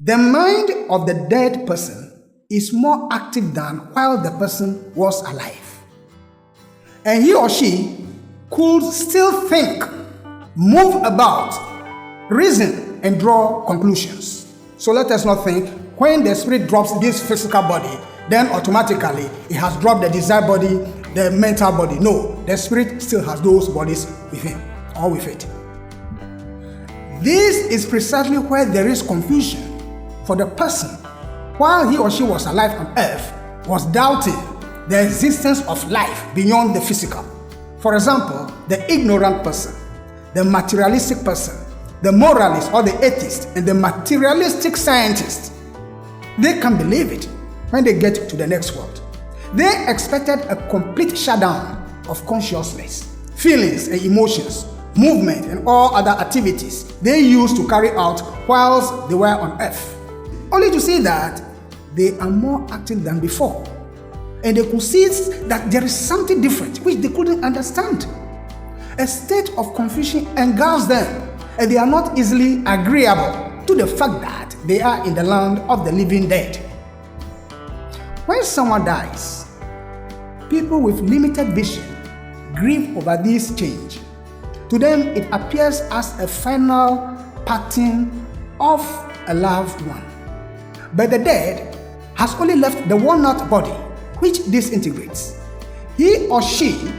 The mind of the dead person is more active than while the person was alive. And he or she could still think, move about, reason, and draw conclusions. So let us not think when the spirit drops this physical body, then automatically it has dropped the desire body, the mental body. No, the spirit still has those bodies with him or with it. This is precisely where there is confusion for the person while he or she was alive on earth was doubting the existence of life beyond the physical. For example, the ignorant person, the materialistic person, the moralist or the atheist, and the materialistic scientist. They can believe it when they get to the next world. They expected a complete shutdown of consciousness, feelings and emotions, movement and all other activities they used to carry out whilst they were on earth, only to see that they are more active than before. And they could see that there is something different which they couldn't understand. A state of confusion engulfs them, and they are not easily agreeable to the fact that they are in the land of the living dead. When someone dies, people with limited vision grieve over this change. To them, it appears as a final parting of a loved one. But the dead has only left the worn-out body, which disintegrates. He or she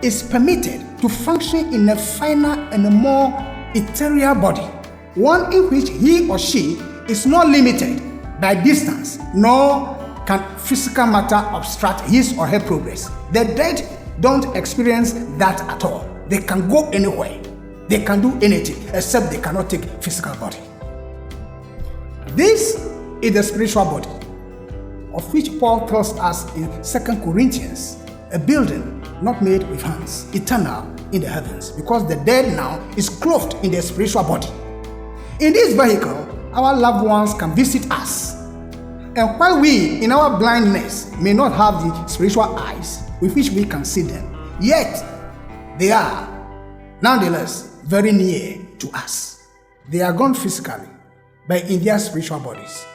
is permitted to function in a finer and a more ethereal body, one in which he or she is not limited by distance, nor can physical matter obstruct his or her progress. The dead don't experience that at all. They can go anywhere. They can do anything, except they cannot take physical body. This is the spiritual body, of which Paul tells us in 2 Corinthians, a building not made with hands, eternal in the heavens, because the dead now is clothed in the spiritual body. In this vehicle, our loved ones can visit us. And while we, in our blindness, may not have the spiritual eyes with which we can see them, yet they are, nonetheless, very near to us. They are gone physically, but in their spiritual bodies.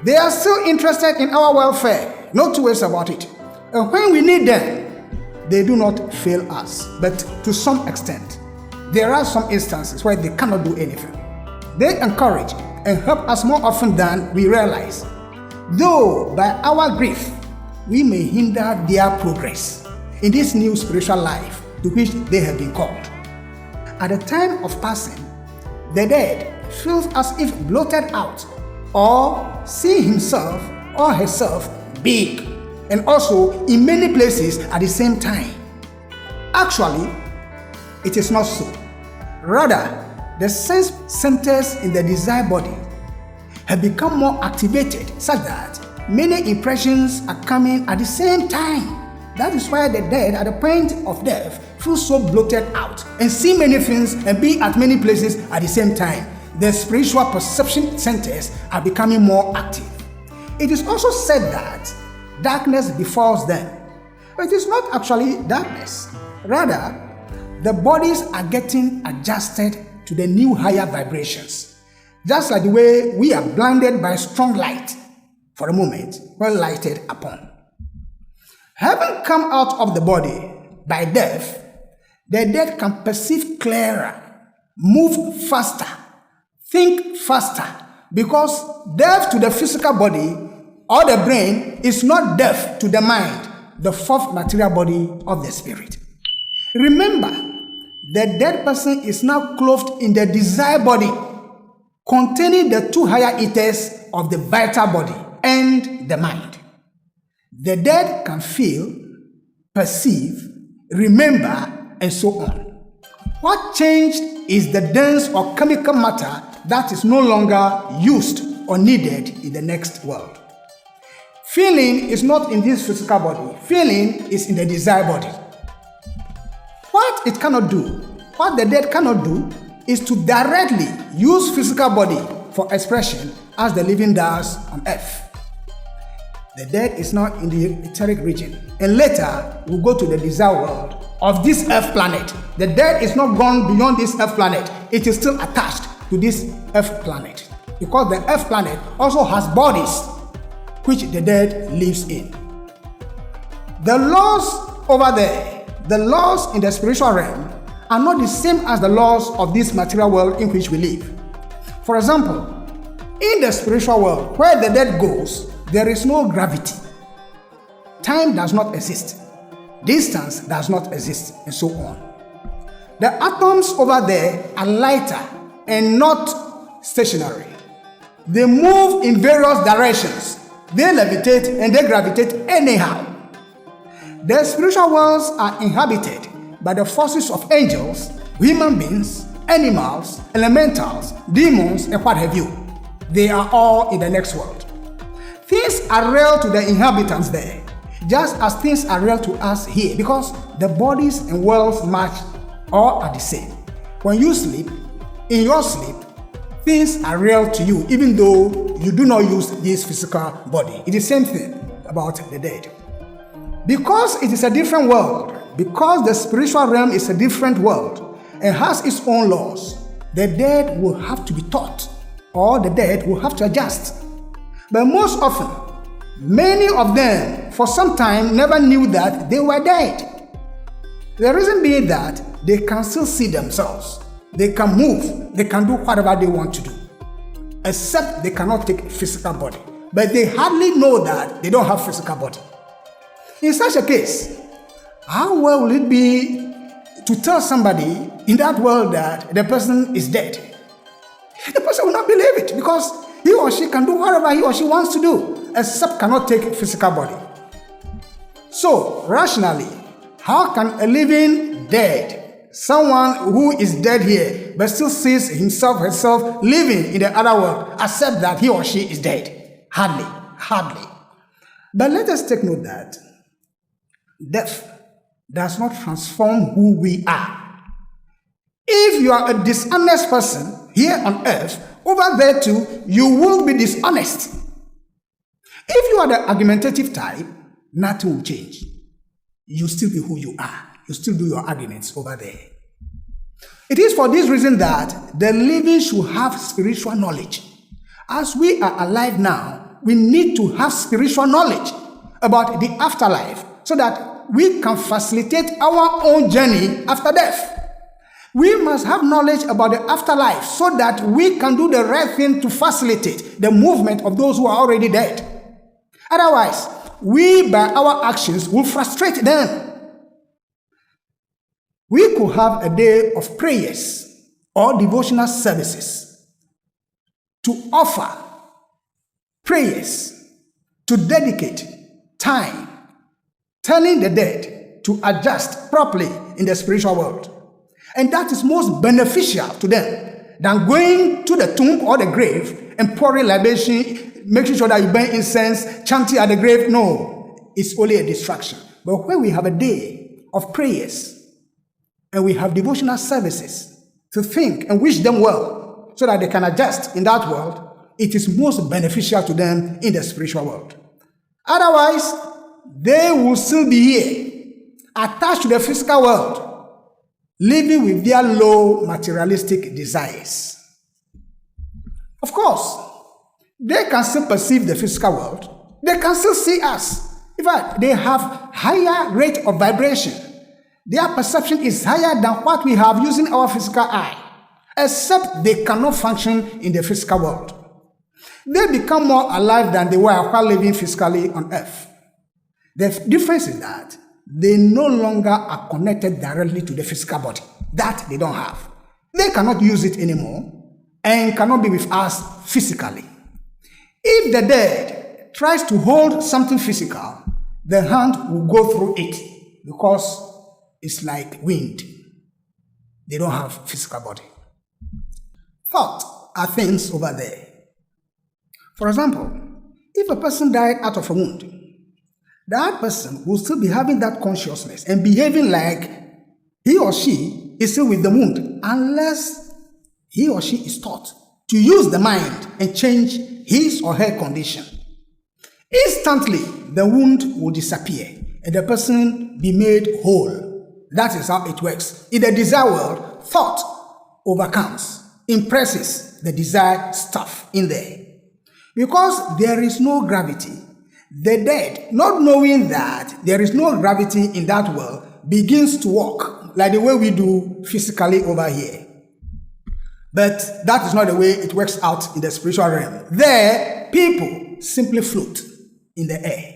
They are still interested in our welfare, no two ways about it. And when we need them, they do not fail us, but to some extent. There are some instances where they cannot do anything. They encourage and help us more often than we realize, though by our grief, we may hinder their progress in this new spiritual life to which they have been called. At the time of passing, the dead feels as if bloated out, or see himself or herself big, and also in many places at the same time. Actually, it is not so. Rather, the sense centers in the desire body have become more activated, such that many impressions are coming at the same time. That is why the dead at the point of death feel so bloated out and see many things and be at many places at the same time. The spiritual perception centers are becoming more active. It is also said that darkness befalls them. But it is not actually darkness. Rather, the bodies are getting adjusted to the new higher vibrations. Just like the way we are blinded by strong light for a moment when lighted upon. Having come out of the body by death, the dead can perceive clearer, move faster, think faster, because death to the physical body or the brain is not death to the mind, the fourth material body of the spirit. Remember, the dead person is now clothed in the desire body, containing the two higher ethers of the vital body and the mind. The dead can feel, perceive, remember, and so on. What changed is the dense or chemical matter that is no longer used or needed in the next world. Feeling is not in this physical body. Feeling is in the desire body. What it cannot do, what the dead cannot do, is to directly use physical body for expression as the living does on earth. The dead is now in the etheric region, and later will go to the desire world of this earth planet. The dead is not gone beyond this earth planet. It is still attached to this earth planet. because the earth planet also has bodies which the dead lives in. The laws over there, the laws in the spiritual realm, are not the same as the laws of this material world in which we live. For example, in the spiritual world, where the dead goes, there is no gravity. Time does not exist. Distance does not exist, and so on. The atoms over there are lighter and not stationary. They move in various directions. They levitate and they gravitate anyhow. The spiritual worlds are inhabited by the forces of angels, human beings, animals, elementals, demons, and what have you. They are all in the next world. Things are real to the inhabitants there, just as things are real to us here, because the bodies and worlds match or are the same. When you sleep, in your sleep, things are real to you, even though you do not use this physical body. It is the same thing about the dead. Because it is a different world, because the spiritual realm is a different world and has its own laws, the dead will have to be taught, or the dead will have to adjust. But most often, many of them for some time never knew that they were dead. The reason being that they can still see themselves, they can move, they can do whatever they want to do, except they cannot take a physical body. But they hardly know that they don't have physical body. In such a case, how well will it be to tell somebody in that world that the person is dead? The person will not believe it, because he or she can do whatever he or she wants to do, except cannot take a physical body. So, rationally, how can a living dead, someone who is dead here, but still sees himself, herself living in the other world, accept that he or she is dead? Hardly. But let us take note that death does not transform who we are. If you are a dishonest person here on earth, over there too, you will be dishonest. If you are the argumentative type, nothing will change. You still be who you are. You still do your arguments over there. It is for this reason that the living should have spiritual knowledge. As we are alive now, we need to have spiritual knowledge about the afterlife, so that we can facilitate our own journey after death. We must have knowledge about the afterlife so that we can do the right thing to facilitate the movement of those who are already dead. Otherwise, we by our actions will frustrate them. We could have a day of prayers or devotional services to offer prayers, to dedicate time, telling the dead to adjust properly in the spiritual world. And that is most beneficial to them than going to the tomb or the grave and pouring libation, making sure that you burn incense, chanting at the grave. No, it's only a distraction. But when we have a day of prayers and we have devotional services to think and wish them well so that they can adjust in that world, it is most beneficial to them in the spiritual world. Otherwise, they will still be here, attached to the physical world, living with their low materialistic desires. Of course, they can still perceive the physical world. They can still see us. In fact, they have higher rate of vibration. Their perception is higher than what we have using our physical eye, except they cannot function in the physical world. They become more alive than they were while living physically on earth. The difference is that they no longer are connected directly to the physical body. That they don't have. They cannot use it anymore and cannot be with us physically. If the dead tries to hold something physical, the hand will go through it because it's like wind. They don't have physical body. Thought are things over there. For example, if a person died out of a wound, that person will still be having that consciousness and behaving like he or she is still with the wound, unless he or she is taught to use the mind and change his or her condition. Instantly, the wound will disappear and the person be made whole. That is how it works. In the desire world, thought overcomes. impresses the desired stuff in there. Because there is no gravity, the dead, not knowing that there is no gravity in that world, begins to walk like the way we do physically over here. But that is not the way it works out in the spiritual realm. There, people simply float in the air.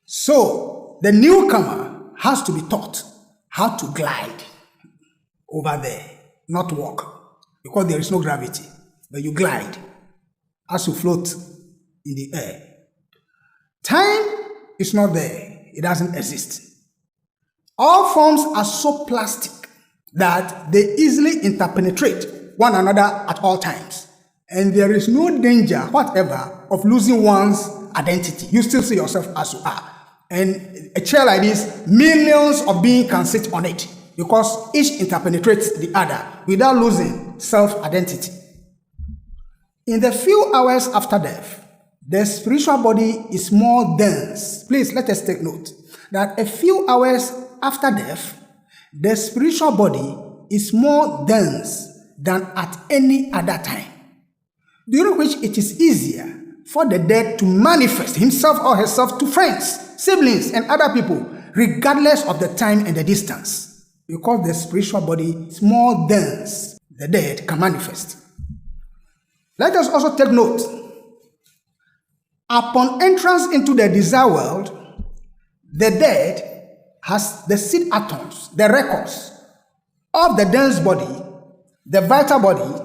So, the newcomer has to be taught how to glide over there, not walk, because there is no gravity, but you glide as you float in the air. Time is not there. It doesn't exist. All forms are so plastic that they easily interpenetrate one another at all times. And there is no danger whatever of losing one's identity. You still see yourself as you are. And a chair like this, millions of beings can sit on it because each interpenetrates the other without losing self-identity. In the few hours after death, the spiritual body is more dense. Please let us take note that a few hours after death, the spiritual body is more dense than at any other time, during which it is easier for the dead to manifest himself or herself to friends, siblings, and other people, regardless of the time and the distance. Because the spiritual body is more dense, the dead can manifest. Let us also take note. Upon entrance into the desire world, the dead has the seed atoms, the records of the dense body, the vital body,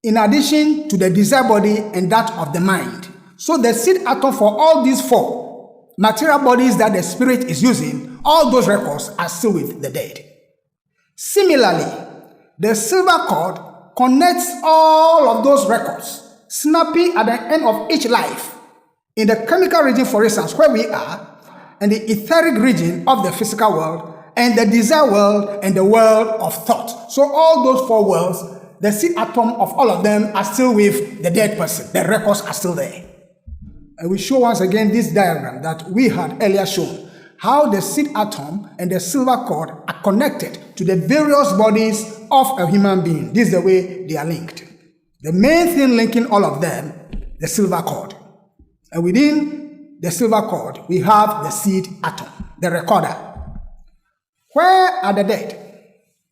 in addition to the desire body and that of the mind. So the seed atom for all these four material bodies that the spirit is using, all those records are still with the dead. Similarly, the silver cord connects all of those records, snapping at the end of each life, in the chemical region, for instance, where we are, and the etheric region of the physical world, and the desire world, and the world of thought. So all those four worlds, the seed atom of all of them are still with the dead person. The records are still there. And we show once again this diagram that we had earlier shown, how the seed atom and the silver cord are connected to the various bodies of a human being. This is the way they are linked. The main thing linking all of them, the silver cord. And within the silver cord, we have the seed atom, the recorder. Where are the dead?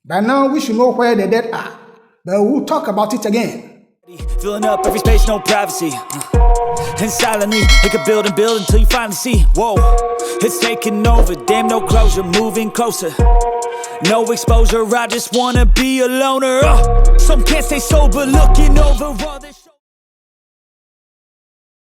By now, we should know where the dead are, but we'll talk about it again. Filling up every space, no privacy. And silently, it could build and build until you finally see. Whoa, it's taking over, damn no closure, moving closer. No exposure, I just wanna be a loner. Some can't stay sober, looking over all this.